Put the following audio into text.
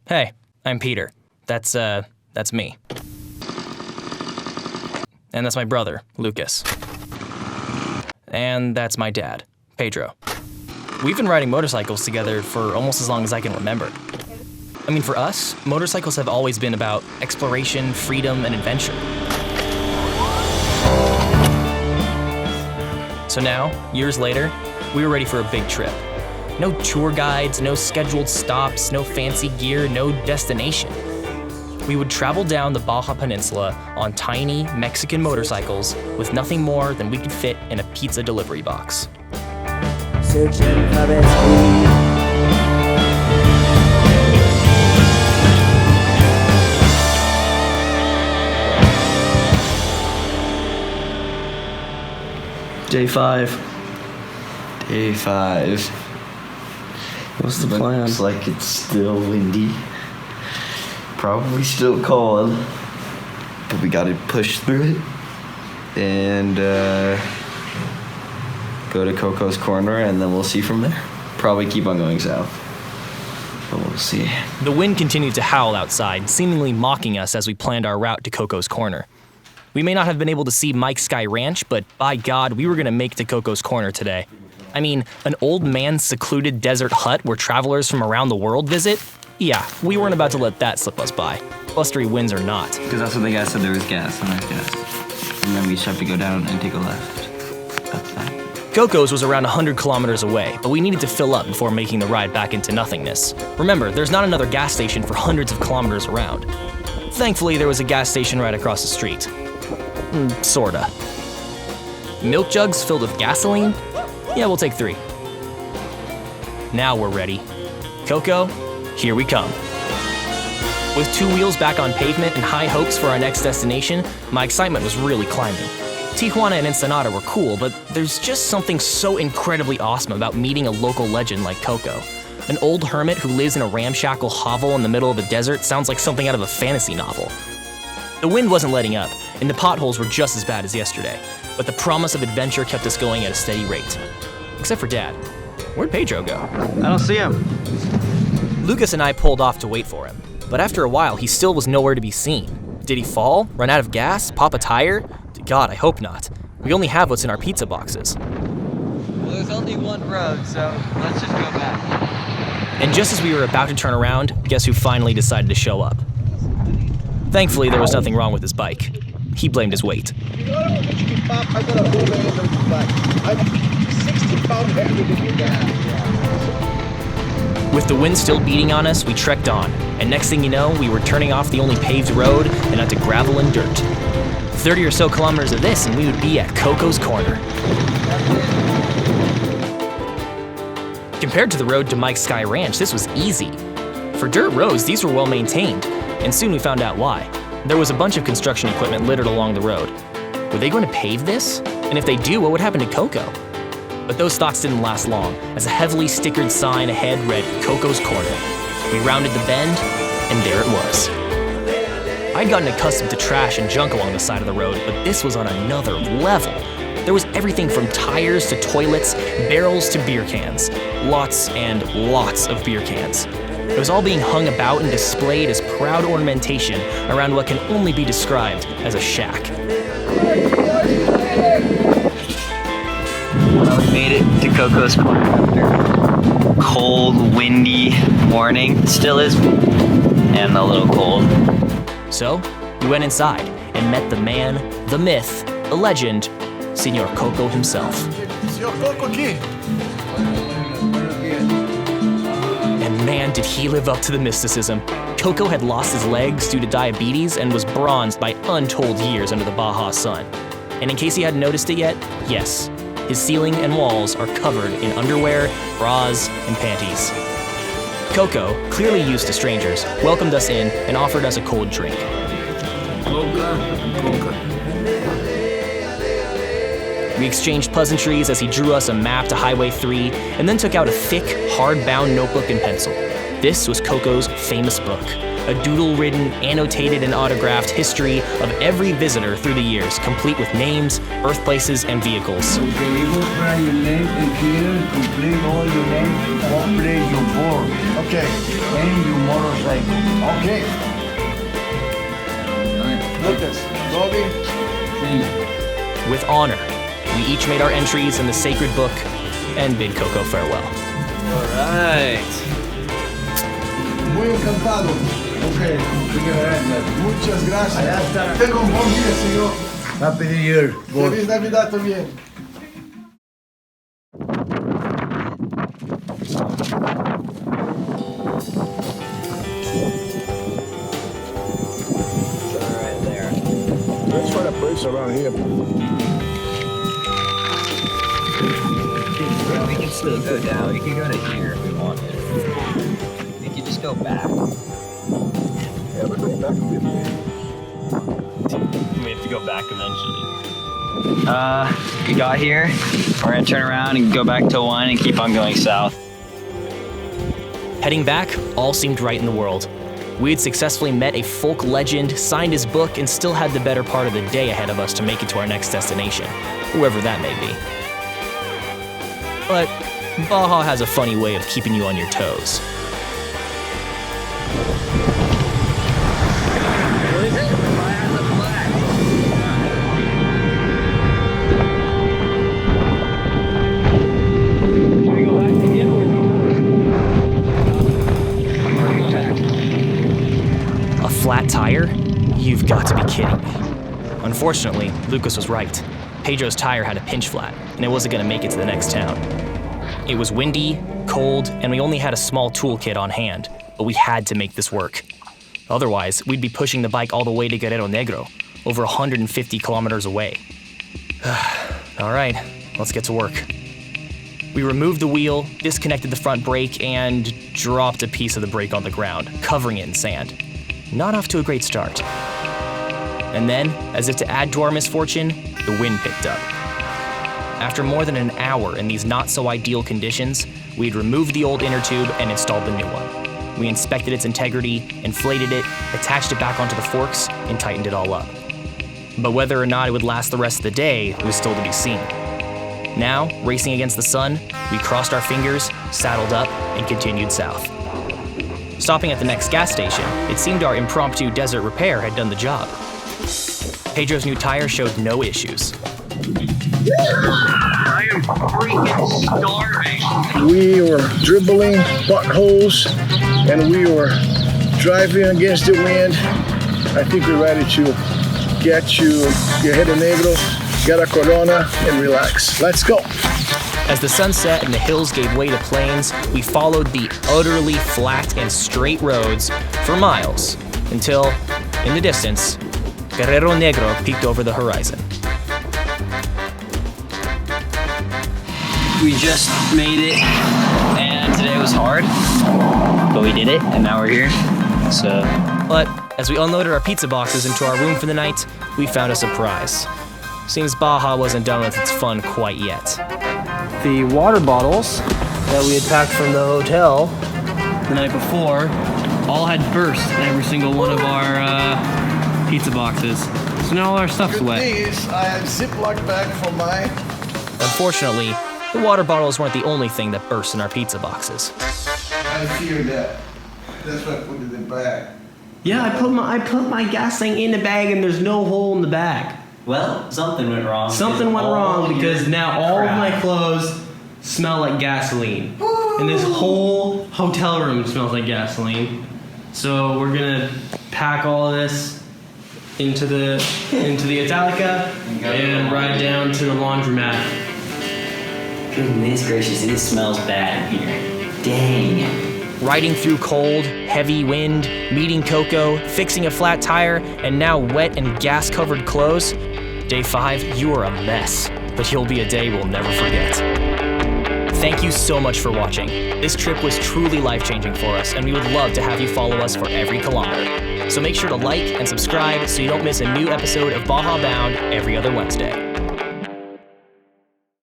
Hey, I'm Peter. That's me. And that's my brother, Lucas. And that's my dad, Pedro. We've been riding motorcycles together for almost as long as I can remember. I mean, for us, motorcycles have always been about exploration, freedom, and adventure. So now, years later, we were ready for a big trip. No tour guides, no scheduled stops, no fancy gear, no destination. We would travel down the Baja Peninsula on tiny Mexican motorcycles with nothing more than we could fit in a pizza delivery box. Searching for its key. Day 5. What's the plan? Looks like it's still windy. Probably still cold. But we gotta push through it. And go to Coco's Corner, and then we'll see from there. Probably keep on going south. But we'll see. The wind continued to howl outside, seemingly mocking us as we planned our route to Coco's Corner. We may not have been able to see Mike's Sky Ranch, but by God, we were gonna make it to Coco's Corner today. I mean, an old man's secluded desert hut where travelers from around the world visit? Yeah, we weren't about to let that slip us by, blustery winds or not. Because that's what the guy said, there was gas, and there's gas. And then we just have to go down and take a left. That's that. Coco's was around 100 kilometers away, but we needed to fill up before making the ride back into nothingness. Remember, there's not another gas station for hundreds of kilometers around. Thankfully, there was a gas station right across the street. Sorta. Milk jugs filled with gasoline? Yeah, we'll take 3. Now we're ready. Coco, here we come. With 2 wheels back on pavement and high hopes for our next destination, my excitement was really climbing. Tijuana and Ensenada were cool, but there's just something so incredibly awesome about meeting a local legend like Coco. An old hermit who lives in a ramshackle hovel in the middle of the desert sounds like something out of a fantasy novel. The wind wasn't letting up, and the potholes were just as bad as yesterday, but the promise of adventure kept us going at a steady rate. Except for Dad. Where'd Pedro go? I don't see him. Lucas and I pulled off to wait for him, but after a while, he still was nowhere to be seen. Did he fall? Run out of gas? Pop a tire? God, I hope not. We only have what's in our pizza boxes. Well, there's only one road, so let's just go back. And just as we were about to turn around, guess who finally decided to show up? Thankfully, there was nothing wrong with his bike. He blamed his weight. With the wind still beating on us, we trekked on, and next thing you know, we were turning off the only paved road and onto gravel and dirt. 30 or so kilometers of this, and we would be at Coco's Corner. Compared to the road to Mike's Sky Ranch, this was easy. For dirt roads, these were well maintained, and soon we found out why. There was a bunch of construction equipment littered along the road. Were they going to pave this? And if they do, what would happen to Coco? But those thoughts didn't last long, as a heavily stickered sign ahead read Coco's Corner. We rounded the bend, and there it was. I'd gotten accustomed to trash and junk along the side of the road, but this was on another level. There was everything from tires to toilets, barrels to beer cans. Lots and lots of beer cans. It was all being hung about and displayed as proud ornamentation around what can only be described as a shack. Well, we made it to Coco's Corner after cold, windy morning. It still is, and a little cold. So, we went inside and met the man, the myth, the legend, Senor Coco himself. Senor Coco aqui. And man, did he live up to the mysticism. Coco had lost his legs due to diabetes and was bronzed by untold years under the Baja sun. And in case you hadn't noticed it yet, yes, his ceiling and walls are covered in underwear, bras, and panties. Coco, clearly used to strangers, welcomed us in and offered us a cold drink. Roka. We exchanged pleasantries as he drew us a map to Highway 3 and then took out a thick, hardbound notebook and pencil. This was Coco's famous book, a doodle-ridden, annotated, and autographed history of every visitor through the years, complete with names, birthplaces, and vehicles. Okay, you will write your name in here, complete all your names, what place you're born. Okay. And your motorcycle. Okay. Lucas, Bobby. With honor, we each made our entries in the sacred book and bid Coco farewell. Muy encantado. Okay. Muchas gracias. Tenga un buen día, señor. Happy New Year. Feliz Navidad también. Right there. Let's try to place around here. We can still go down. We can go to here if we wanted. We can just go back. Yeah, we're going back a bit. We have to go back eventually. We got here. We're gonna turn around and go back to 1 and keep on going south. Heading back, all seemed right in the world. We had successfully met a folk legend, signed his book, and still had the better part of the day ahead of us to make it to our next destination, whoever that may be. But Baja has a funny way of keeping you on your toes. A flat tire? You've got to be kidding me. Unfortunately, Lucas was right. Pedro's tire had a pinch flat, and it wasn't going to make it to the next town. It was windy, cold, and we only had a small toolkit on hand, but we had to make this work. Otherwise, we'd be pushing the bike all the way to Guerrero Negro, over 150 kilometers away. All right, let's get to work. We removed the wheel, disconnected the front brake, and dropped a piece of the brake on the ground, covering it in sand. Not off to a great start. And then, as if to add to our misfortune, the wind picked up. After more than an hour in these not-so-ideal conditions, we'd removed the old inner tube and installed the new one. We inspected its integrity, inflated it, attached it back onto the forks, and tightened it all up. But whether or not it would last the rest of the day was still to be seen. Now, racing against the sun, we crossed our fingers, saddled up, and continued south. Stopping at the next gas station, it seemed our impromptu desert repair had done the job. Pedro's new tire showed no issues. I am freaking starving. We were dribbling potholes and we were driving against the wind. I think we're ready to get you Guerrero Negro, get a Corona, and relax. Let's go. As the sun set and the hills gave way to plains, we followed the utterly flat and straight roads for miles until, in the distance, Guerrero Negro peeked over the horizon. We just made it, and today was hard, but we did it, and now we're here. So, But as we unloaded our pizza boxes into our room for the night, we found a surprise. Seems Baja wasn't done with its fun quite yet. The water bottles that we had packed from the hotel the night before all had burst in every single one of our pizza boxes. So now all our stuff's Good wet. thing is, I had Ziploc bag for mine. Unfortunately, the water bottles weren't the only thing that burst in our pizza boxes. I feared that. That's why I put it in the bag. Yeah, I put my gas tank in the bag and there's no hole in the bag. well, something went wrong. Something went wrong because now all of my clothes smell like gasoline. And this whole hotel room smells like gasoline. So we're gonna pack all of this into the Italica and ride down to the laundromat. Goodness gracious, it smells bad in here. Dang. Riding through cold, heavy wind, meeting Coco, fixing a flat tire, and now wet and gas-covered clothes. Day 5, you are a mess, but you'll be a day we'll never forget. Thank you so much for watching. This trip was truly life-changing for us, and we would love to have you follow us for every kilometer. So make sure to like and subscribe so you don't miss a new episode of Baja Bound every other Wednesday.